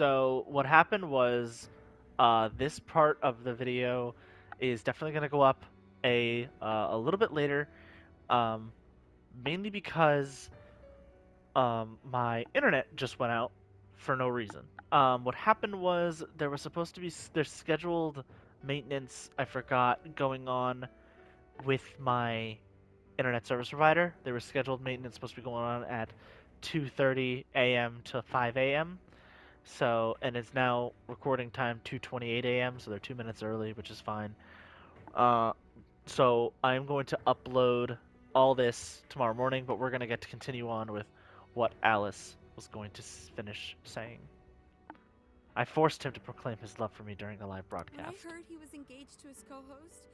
So what happened was, this part of the video is definitely going to go up a little bit later, um, mainly because my internet just went out for no reason. What happened was there was supposed to be there's scheduled maintenance I forgot going on with my internet service provider. There was scheduled maintenance supposed to be going on at 2:30 a.m. to 5 a.m. So, and it's now recording time 2:28 a.m. So they're 2 minutes early, which is fine. Uh, so I'm going to upload all this tomorrow morning, but we're gonna get to continue on with what Alice was going to finish saying. I forced him to proclaim his love for me during the live When I broadcast. heard he was engaged to his co-host,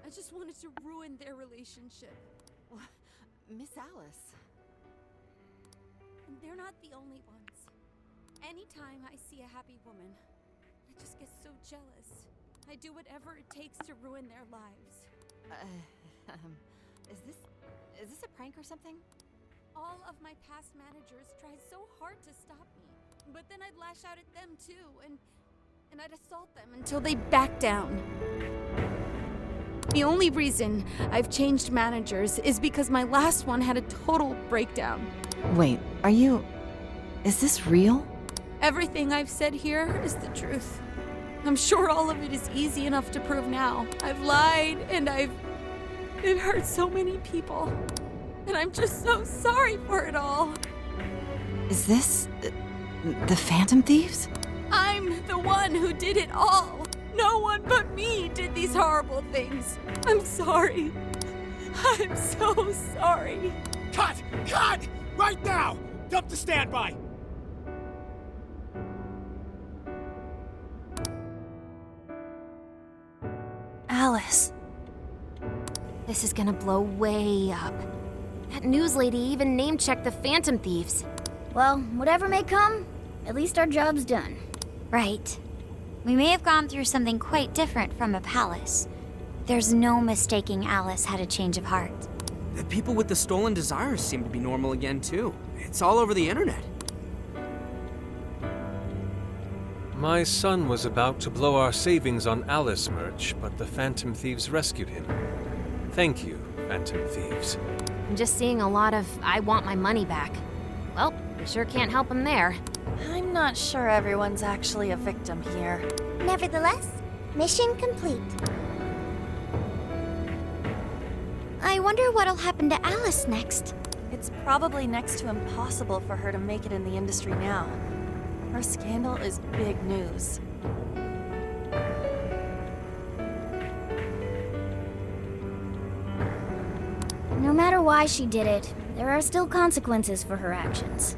I just wanted to ruin their relationship. Miss Alice. And they're not the only ones. Anytime I see a happy woman, I just get so jealous. I do whatever it takes to ruin their lives. Is this a prank or something? All of my past managers tried so hard to stop me, but then I'd lash out at them too, and I'd assault them until they backed down. The only reason I've changed managers is because my last one had a total breakdown. Wait, is this real? Everything I've said here is the truth. I'm sure all of it is easy enough to prove now. I've lied and it hurt so many people. And I'm just so sorry for it all. Is this the Phantom Thieves? I'm the one who did it all. No one but me did these horrible things. I'm sorry. I'm so sorry. Cut! Cut! Right now! Dump to standby! Alice. This is gonna blow way up. That news lady even name-checked the Phantom Thieves. Well, whatever may come, at least our job's done. Right. We may have gone through something quite different from a palace. There's no mistaking Alice had a change of heart. The people with the stolen desires seem to be normal again, too. It's all over the internet. My son was about to blow our savings on Alice merch, but the Phantom Thieves rescued him. Thank you, Phantom Thieves. I'm just seeing a lot of I want my money back. Well, we sure can't help him there. I'm not sure everyone's actually a victim here. Nevertheless, mission complete. I wonder what'll happen to Alice next. It's probably next to impossible for her to make it in the industry now. Her scandal is big news. No matter why she did it, there are still consequences for her actions.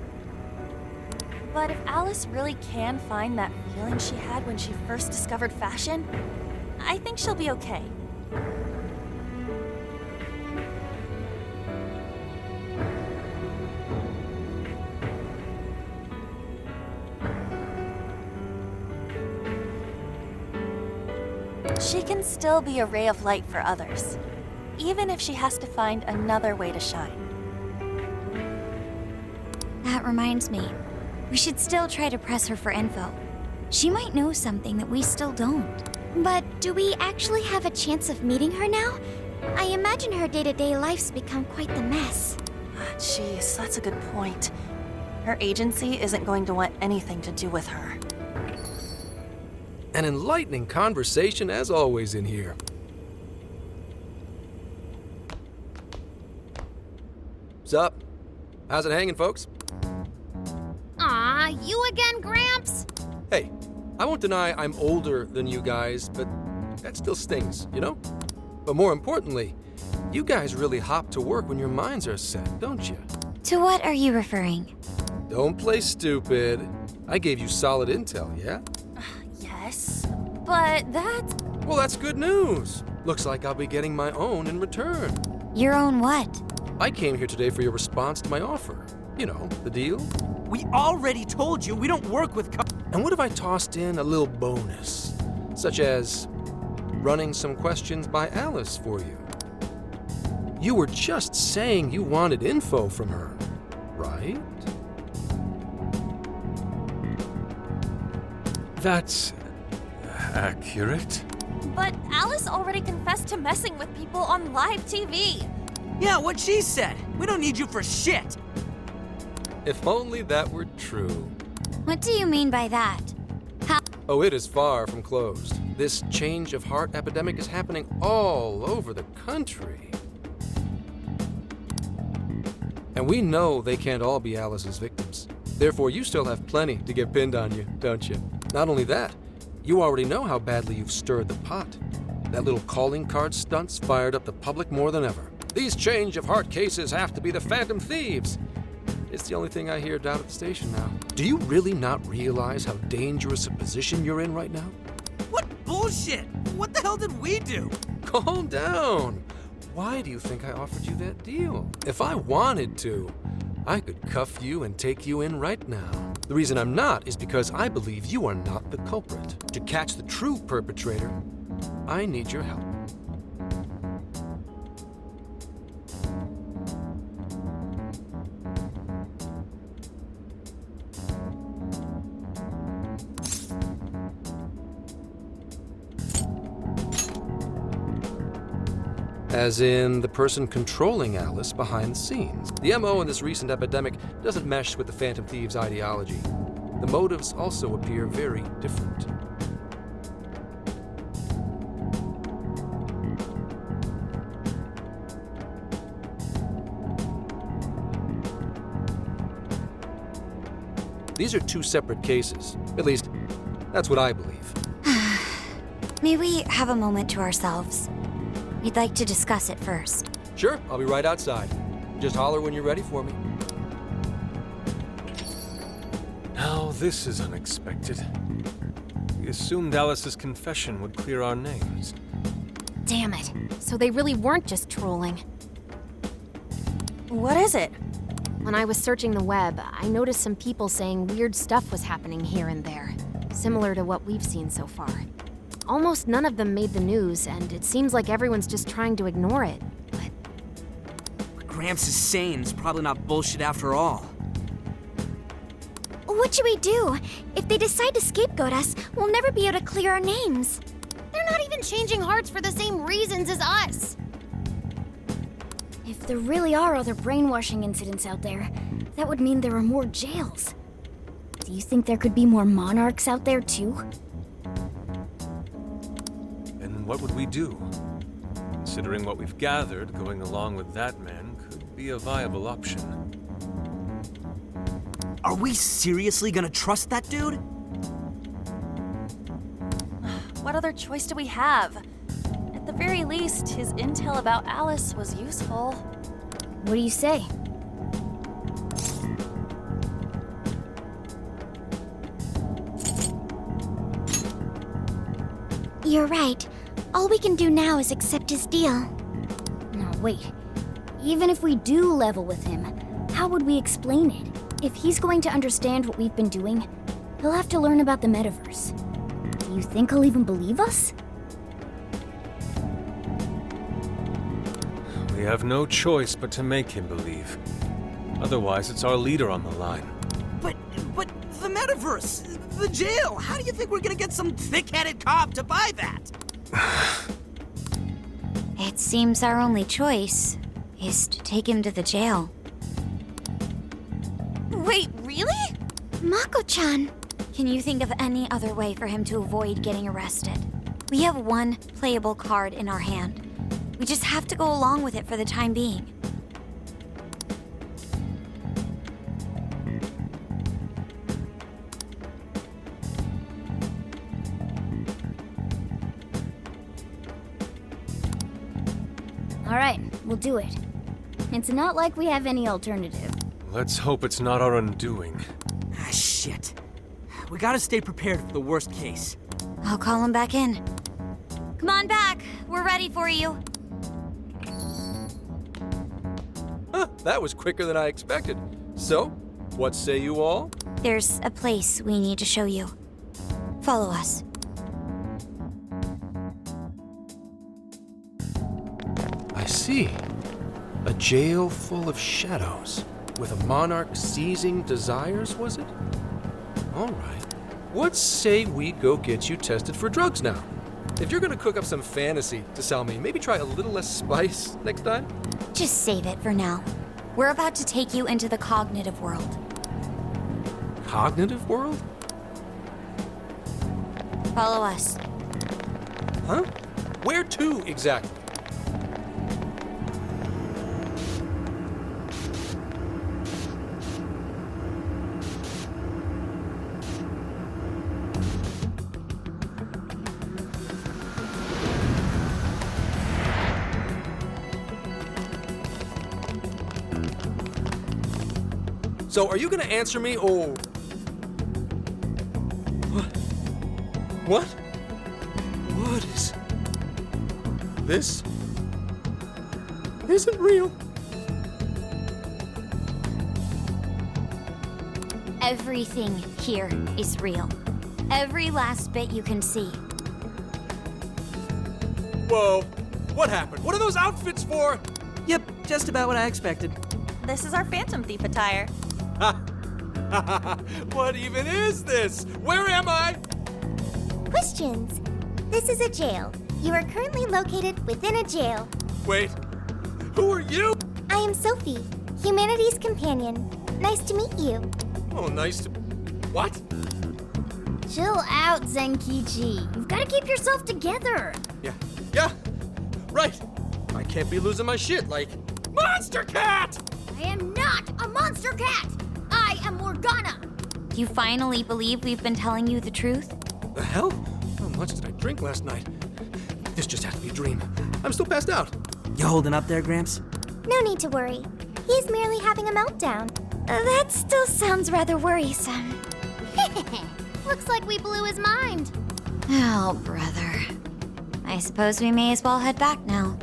But if Alice really can find that feeling she had when she first discovered fashion, I think she'll be okay. She can still be a ray of light for others, even if she has to find another way to shine. That reminds me. We should still try to press her for info. She might know something that we still don't. But do we actually have a chance of meeting her now? I imagine her day-to-day life's become quite the mess. Jeez, that's a good point. Her agency isn't going to want anything to do with her. An enlightening conversation as always in here. Sup? How's it hanging, folks? Aw, you again, Gramps? Hey, I won't deny I'm older than you guys, but that still stings, you know? But more importantly, you guys really hop to work when your minds are set, don't you? To what are you referring? Don't play stupid. I gave you solid intel, yeah? Yes, but that's... Well, that's good news. Looks like I'll be getting my own in return. Your own what? I came here today for your response to my offer. You know, the deal. We already told you we don't work with And what if I tossed in a little bonus? Such as running some questions by Alice for you. You were just saying you wanted info from her, right? That's accurate. But Alice already confessed to messing with people on live TV. Yeah, what she said. We don't need you for shit. If only that were true. What do you mean by that? Oh, it is far from closed. This change of heart epidemic is happening all over the country. And we know they can't all be Alice's victims. Therefore, you still have plenty to get pinned on you, don't you? Not only that, you already know how badly you've stirred the pot. That little calling card stunt's fired up the public more than ever. These change of heart cases have to be the Phantom Thieves. It's the only thing I hear down at the station now. Do you really not realize how dangerous a position you're in right now? What bullshit? What the hell did we do? Calm down. Why do you think I offered you that deal? If I wanted to, I could cuff you and take you in right now. The reason I'm not is because I believe you are not the culprit. To catch the true perpetrator, I need your help. As in, the person controlling Alice behind the scenes. The MO in this recent epidemic doesn't mesh with the Phantom Thieves' ideology. The motives also appear very different. These are two separate cases. At least, that's what I believe. May we have a moment to ourselves? We'd like to discuss it first. Sure, I'll be right outside. Just holler when you're ready for me. Now, this is unexpected. We assumed Alice's confession would clear our names. Damn it. So they really weren't just trolling. What is it? When I was searching the web, I noticed some people saying weird stuff was happening here and there, similar to what we've seen so far. Almost none of them made the news, and it seems like everyone's just trying to ignore it. But What Gramps is saying is probably not bullshit after all. What should we do? If they decide to scapegoat us, we'll never be able to clear our names. they're not even changing hearts for the same reasons as us. If there really are other brainwashing incidents out there, that would mean there are more jails. Do you think there could be more monarchs out there too? And what would we do? Considering what we've gathered, going along with that man could be a viable option. Are we seriously gonna trust that dude? What other choice do we have? At the very least, his intel about Alice was useful. What do you say? You're right. All we can do now is accept his deal. No, wait. Even if we do level with him, how would we explain it? If he's going to understand what we've been doing, he'll have to learn about the metaverse. Do you think he'll even believe us? We have no choice but to make him believe. Otherwise, it's our leader on the line. But the metaverse, the jail, how do you think we're gonna get some thick-headed cop to buy that? It seems our only choice is to take him to the jail. Wait, really? Mako-chan! Can you think of any other way for him to avoid getting arrested? We have one playable card in our hand. We just have to go along with it for the time being. All right, we'll do it. It's not like we have any alternative. Let's hope it's not our undoing. Ah, shit. We gotta stay prepared for the worst case. I'll call him back in. Come on back. We're ready for you. Huh, that was quicker than I expected. So, what say you all? There's a place we need to show you. Follow us. I see. A jail full of shadows. With a monarch seizing desires, was it? All right. what say we go get you tested for drugs now? If you're gonna cook up some fantasy to sell me, maybe try a little less spice next time? Just save it for now. We're about to take you into the cognitive world. Cognitive world? Follow us. Huh? Where to exactly? So, are you gonna answer me, or... What? What is... This isn't real. Everything here is real. Every last bit you can see. Whoa. What happened? What are those outfits for? Yep, just about what I expected. This is our Phantom Thief attire. What even is this? Where am I? Questions. This is a jail. You are currently located within a jail. Wait, who are you? I am Sophie, humanity's companion. Nice to meet you. Oh, nice to... What? Chill out, Zenkichi. You've got to keep yourself together. Yeah, right. I can't be losing my shit like... Monster Cat! I am not a monster cat. I am Morgana. You finally believe we've been telling you the truth? The hell? How much did I drink last night? This just has to be a dream. I'm still passed out. You holding up there, Gramps? No need to worry. He's merely having a meltdown. That still sounds rather worrisome. Looks like we blew his mind. Oh, brother. I suppose we may as well head back now.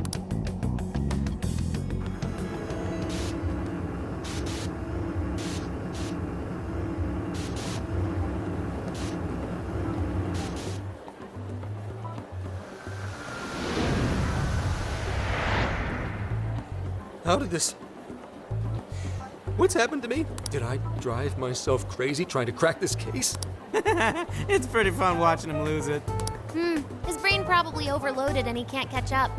How did this... What's happened to me? Did I drive myself crazy trying to crack this case? It's pretty fun watching him lose it. His brain probably overloaded and he can't catch up.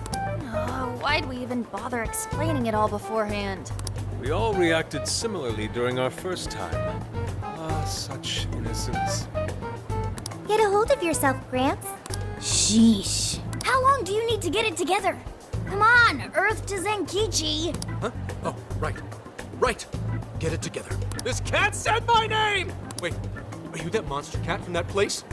Why'd we even bother explaining it all beforehand? We all reacted similarly during our first time. Ah, such innocence. Get a hold of yourself, Gramps. Sheesh. How long do you need to get it together? Come on, Earth to Zenkichi. Huh? Oh, right. Right. Get it together. This cat said my name! Wait, are you that monster cat from that place?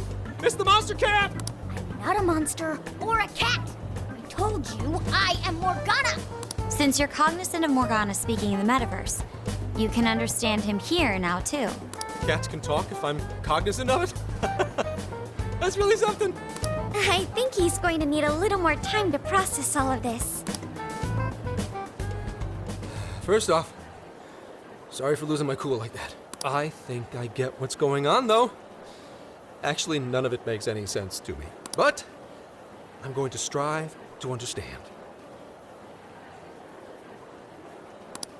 Miss the monster cat! I'm not a monster or a cat. I told you I am Morgana. Since you're cognizant of Morgana speaking in the metaverse, you can understand him here now, too. Cats can talk if I'm cognizant of it? That's really something. I think he's going to need a little more time to process all of this. First off, sorry for losing my cool like that. I think I get what's going on, though. Actually, none of it makes any sense to me. But I'm going to strive to understand.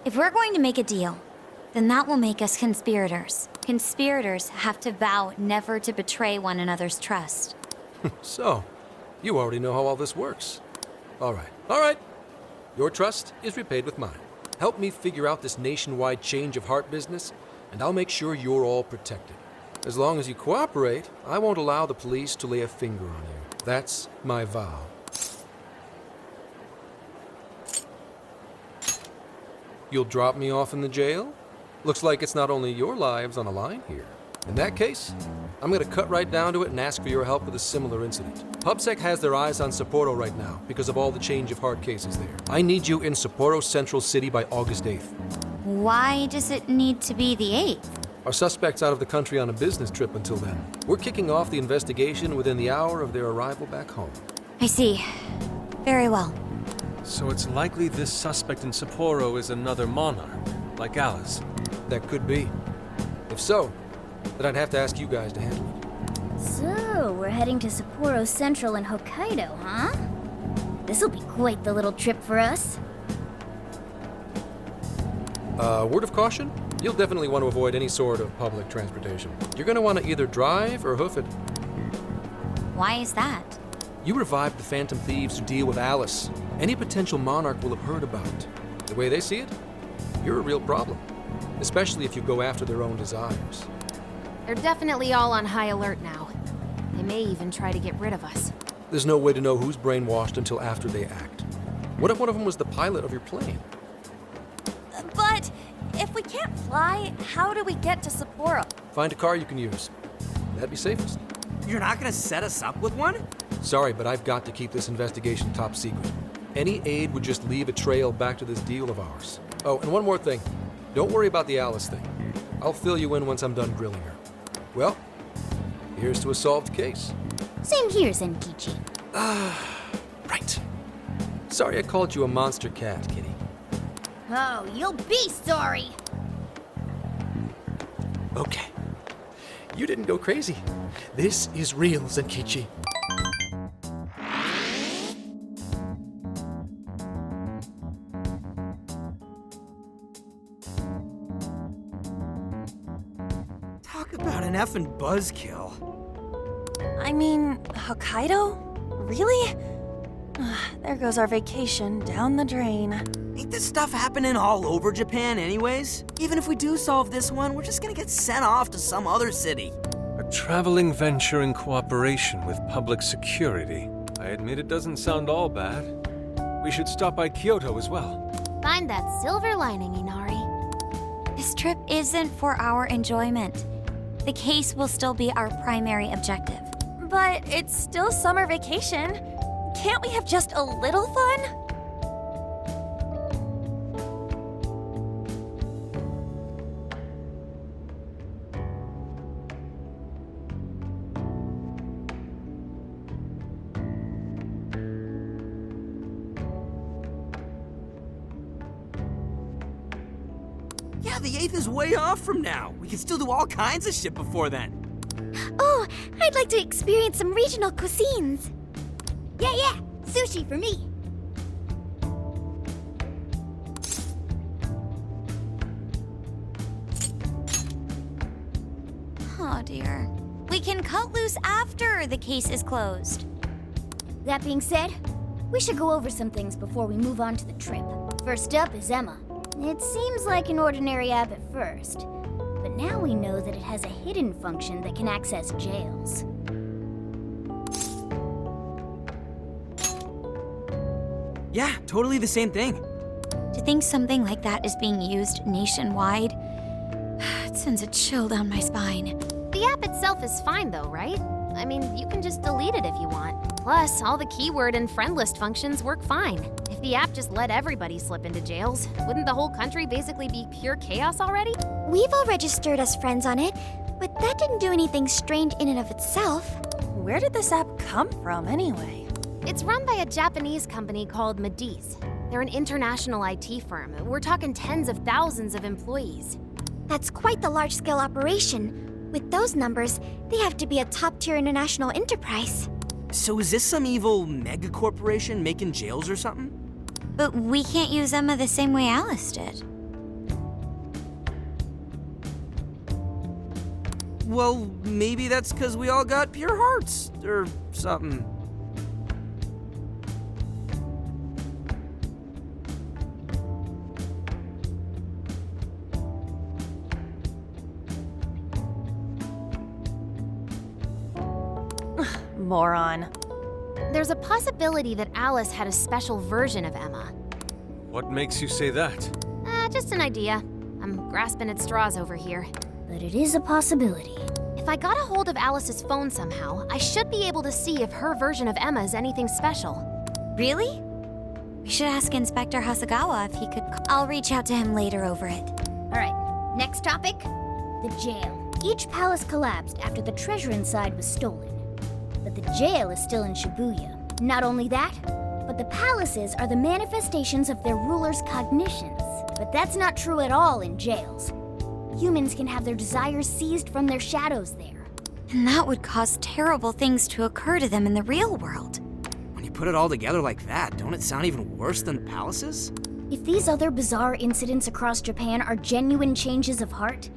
If we're going to make a deal, then that will make us conspirators. Conspirators have to vow never to betray one another's trust. So, you already know how all this works. All right. Your trust is repaid with mine. Help me figure out this nationwide change of heart business, and I'll make sure you're all protected. As long as you cooperate, I won't allow the police to lay a finger on you. That's my vow. You'll drop me off in the jail? Looks like it's not only your lives on the line here. In that case, I'm gonna cut right down to it and ask for your help with a similar incident. PubSec has their eyes on Sapporo right now because of all the change of heart cases there. I need you in Sapporo Central City by August 8th. Why does it need to be the 8th? Our suspect's out of the country on a business trip until then. We're kicking off the investigation within the hour of their arrival back home. I see. Very well. So it's likely this suspect in Sapporo is another monarch, like Alice. That could be. If so, then I'd have to ask you guys to handle it. So, we're heading to Sapporo Central in Hokkaido, huh? This'll be quite the little trip for us. Word of caution, You'll definitely want to avoid any sort of public transportation. You're going to want to either drive or hoof it. Why is that? You revived the Phantom Thieves to deal with Alice. Any potential monarch will have heard about it. The way they see it, you're a real problem. Especially if you go after their own desires. They're definitely all on high alert now. They may even try to get rid of us. There's no way to know who's brainwashed until after they act. What if one of them was the pilot of your plane? But if we can't fly, how do we get to Sapporo? Find a car you can use. That'd be safest. You're not gonna set us up with one? Sorry, but I've got to keep this investigation top secret. Any aid would just leave a trail back to this deal of ours. Oh, and one more thing. Don't worry about the Alice thing. I'll fill you in once I'm done grilling her. Well, here's to a solved case. Same here, Zenkichi. Right. Sorry I called you a monster cat, Kitty. Oh, you'll be sorry. Okay. You didn't go crazy. This is real, Zenkichi. Talk about an effing buzzkill. I mean, Hokkaido? Really? There goes our vacation down the drain. Ain't this stuff happening all over Japan anyways? Even if we do solve this one, we're just gonna get sent off to some other city. A traveling venture in cooperation with public security. I admit it doesn't sound all bad. We should stop by Kyoto as well. Find that silver lining, Inari. This trip isn't for our enjoyment. The case will still be our primary objective. But it's still summer vacation. Can't we have just a little fun? Yeah, the 8th is way off from now. We can still do all kinds of shit before then. Oh, I'd like to experience some regional cuisines. Yeah, sushi for me. Oh dear. We can cut loose after the case is closed. That being said, we should go over some things before we move on to the trip. First up is Emma. It seems like an ordinary app at first, but now we know that it has a hidden function that can access jails. Yeah, totally the same thing. To think something like that is being used nationwide, it sends a chill down my spine. The app itself is fine though, right? I mean, you can just delete it if you want. Plus, all the keyword and friend list functions work fine. If the app just let everybody slip into jails, wouldn't the whole country basically be pure chaos already? We've all registered as friends on it, but that didn't do anything strange in and of itself. Where did this app come from anyway? It's run by a Japanese company called Mediz. They're an international IT firm. We're talking tens of thousands of employees. That's quite the large-scale operation. With those numbers, they have to be a top-tier international enterprise. So is this some evil mega corporation making jails or something? But we can't use Emma the same way Alice did. Well, maybe that's because we all got pure hearts, or something. Moron. There's a possibility that Alice had a special version of Emma. What makes you say that? Just an idea. I'm grasping at straws over here. But it is a possibility. If I got a hold of Alice's phone somehow, I should be able to see if her version of Emma is anything special. Really? We should ask Inspector Hasagawa if he could. I'll reach out to him later over it. Alright, next topic. The jail. Each palace collapsed after the treasure inside was stolen. But the jail is still in Shibuya. Not only that, but the palaces are the manifestations of their rulers' cognitions. But that's not true at all in jails. Humans can have their desires seized from their shadows there. And that would cause terrible things to occur to them in the real world. When you put it all together like that, don't it sound even worse than palaces? If these other bizarre incidents across Japan are genuine changes of heart,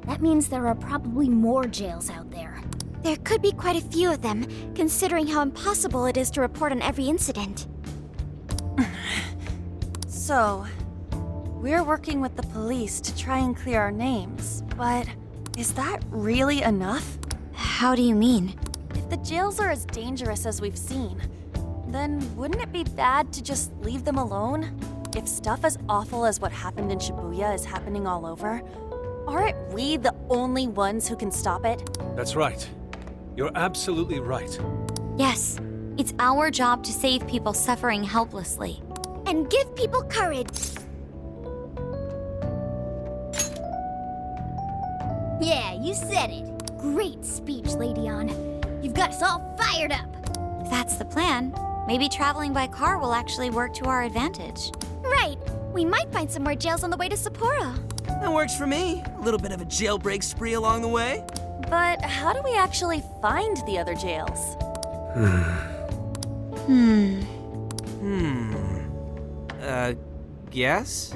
that means there are probably more jails out there. There could be quite a few of them, considering how impossible it is to report on every incident. So, we're working with the police to try and clear our names, but is that really enough? How do you mean? If the jails are as dangerous as we've seen, then wouldn't it be bad to just leave them alone? If stuff as awful as what happened in Shibuya is happening all over, aren't we the only ones who can stop it? That's right. You're absolutely right. Yes, it's our job to save people suffering helplessly. And give people courage. Yeah, you said it. Great speech, Lady Ann. You've got us all fired up. If that's the plan, maybe traveling by car will actually work to our advantage. Right. We might find some more jails on the way to Sapporo. That works for me. A little bit of a jailbreak spree along the way. But how do we actually find the other jails? Guess?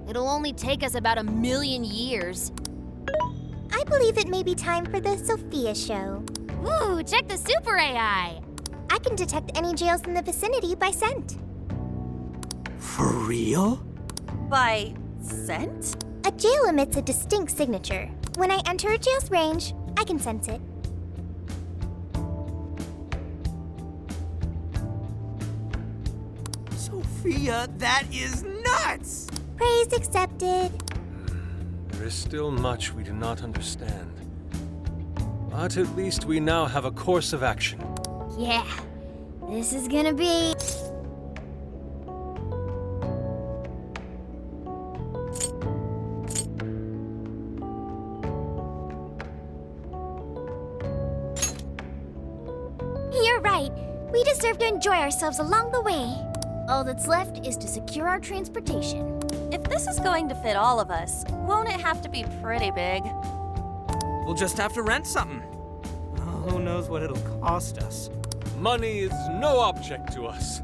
It'll only take us about 1,000,000 years. I believe it may be time for the Sophia show. Ooh, check the super AI. I can detect any jails in the vicinity by scent. For real? By scent? A jail emits a distinct signature. When I enter a jail's range, I can sense it. Sophia, that is nuts! Praise accepted. There is still much we do not understand. But at least we now have a course of action. Yeah, this is gonna be... You're right. We deserve to enjoy ourselves along the way. All that's left is to secure our transportation. If this is going to fit all of us, won't it have to be pretty big? We'll just have to rent something. Oh, who knows what it'll cost us. Money is no object to us.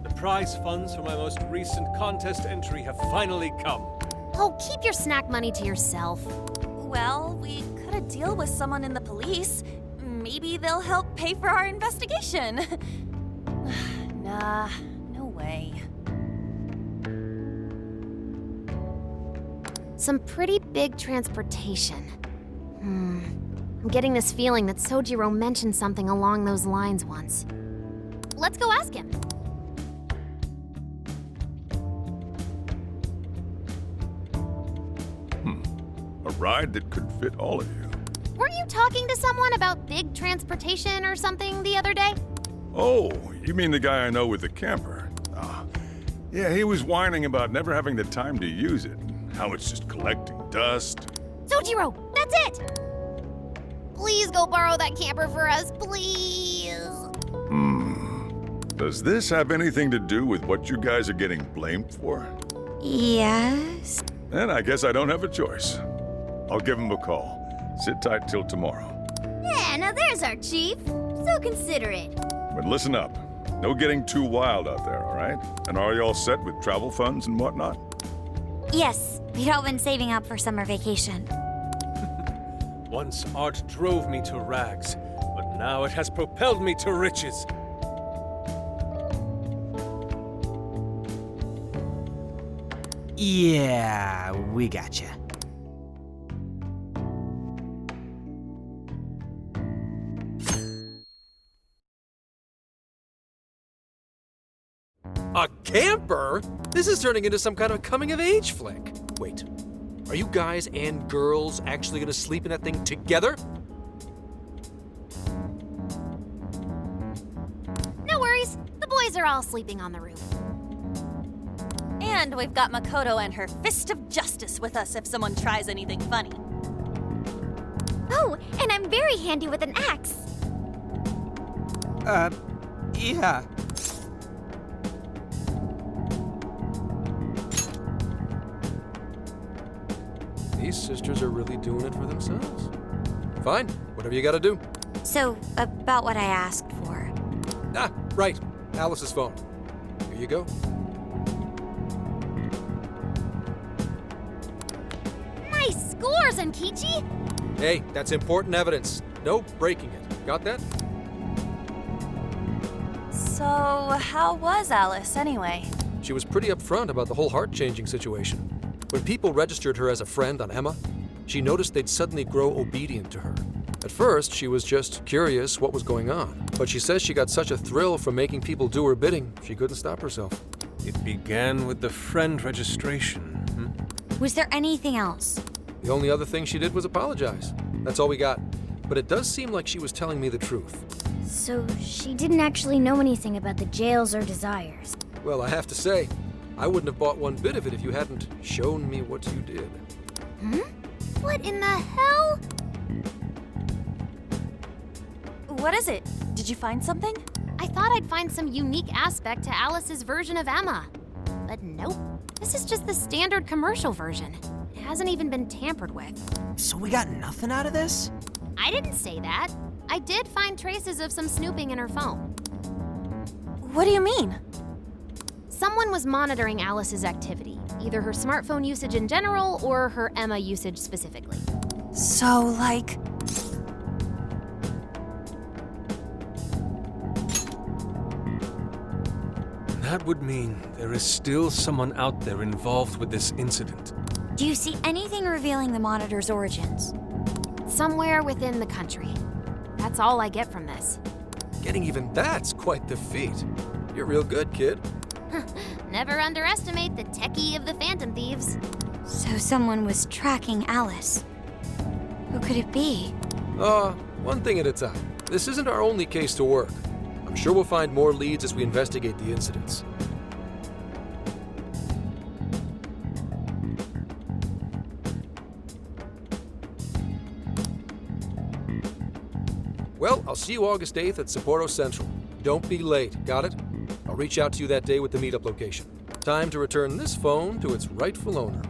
The prize funds for my most recent contest entry have finally come. Oh, keep your snack money to yourself. Well, we could a deal with someone in the police. Maybe they'll help pay for our investigation. Nah, no way. Some pretty big transportation. I'm getting this feeling that Sojiro mentioned something along those lines once. Let's go ask him. A ride that could fit all of you. Weren't you talking to someone about big transportation or something the other day? Oh, you mean the guy I know with the camper? Yeah, he was whining about never having the time to use it. How it's just collecting dust. Sojiro, that's it! Please go borrow that camper for us, please. Does this have anything to do with what you guys are getting blamed for? Yes? Then I guess I don't have a choice. I'll give him a call. Sit tight till tomorrow. Yeah, now there's our chief. So considerate. But listen up. No getting too wild out there, all right? And are you all set with travel funds and whatnot? Yes, we'd all been saving up for summer vacation. Once art drove me to rags, but now it has propelled me to riches. Yeah, we gotcha. A camper? This is turning into some kind of coming-of-age flick. Wait, are you guys and girls actually gonna sleep in that thing together? No worries. The boys are all sleeping on the roof. And we've got Makoto and her Fist of Justice with us if someone tries anything funny. Oh, and I'm very handy with an axe. Yeah. These sisters are really doing it for themselves. Fine, whatever you gotta do. So, about what I asked for. Ah, right. Alice's phone. Here you go. Zenkichi? Hey, that's important evidence. No breaking it. Got that? So, how was Alice anyway? She was pretty upfront about the whole heart-changing situation. When people registered her as a friend on Emma, she noticed they'd suddenly grow obedient to her. At first, she was just curious what was going on, but she says she got such a thrill from making people do her bidding, she couldn't stop herself. It began with the friend registration. Was there anything else? The only other thing she did was apologize. That's all we got. But it does seem like she was telling me the truth. So she didn't actually know anything about the jails or desires. Well, I have to say, I wouldn't have bought one bit of it if you hadn't shown me what you did. What in the hell? What is it? Did you find something? I thought I'd find some unique aspect to Alice's version of Emma. But nope. This is just the standard commercial version. It hasn't even been tampered with. So we got nothing out of this? I didn't say that. I did find traces of some snooping in her phone. What do you mean? Someone was monitoring Alice's activity, either her smartphone usage in general or her Emma usage specifically. So, like... That would mean there is still someone out there involved with this incident. Do you see anything revealing the Monitor's origins? Somewhere within the country. That's all I get from this. Getting even that's quite the feat. You're real good, kid. Never underestimate the techie of the Phantom Thieves. So someone was tracking Alice. Who could it be? One thing at a time. This isn't our only case to work. I'm sure we'll find more leads as we investigate the incidents. Well, I'll see you August 8th at Sapporo Central. Don't be late, got it? I'll reach out to you that day with the meetup location. Time to return this phone to its rightful owner.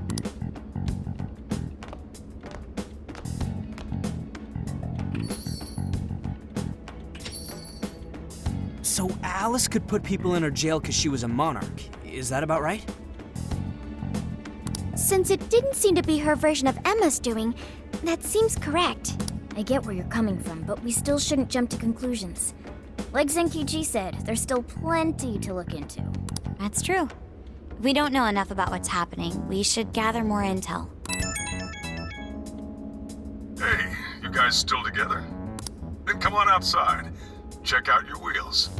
So Alice could put people in her jail because she was a monarch. Is that about right? Since it didn't seem to be her version of Emma's doing, that seems correct. I get where you're coming from, but we still shouldn't jump to conclusions. Like Zenkichi said, there's still plenty to look into. That's true. We don't know enough about what's happening. We should gather more intel. Hey, you guys still together? Then come on outside. Check out your wheels.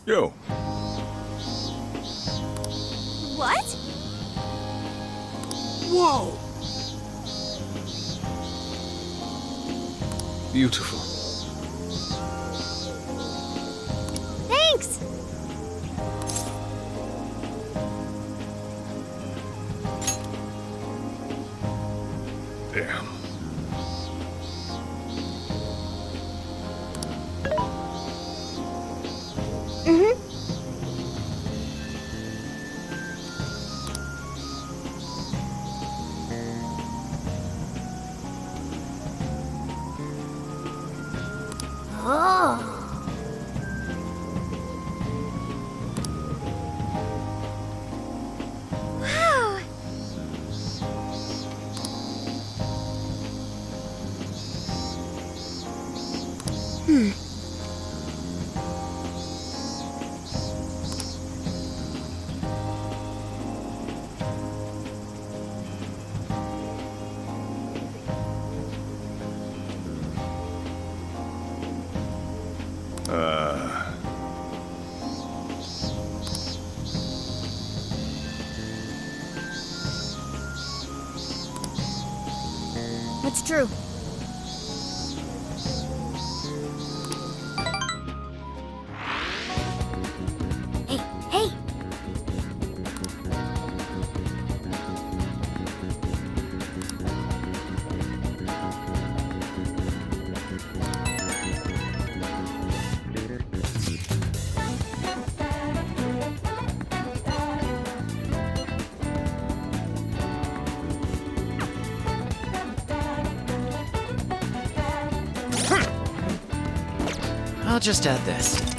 Yo. What? Whoa! Beautiful. Thanks! Damn. Wow! What's true? Hey, hey! I'll just add this.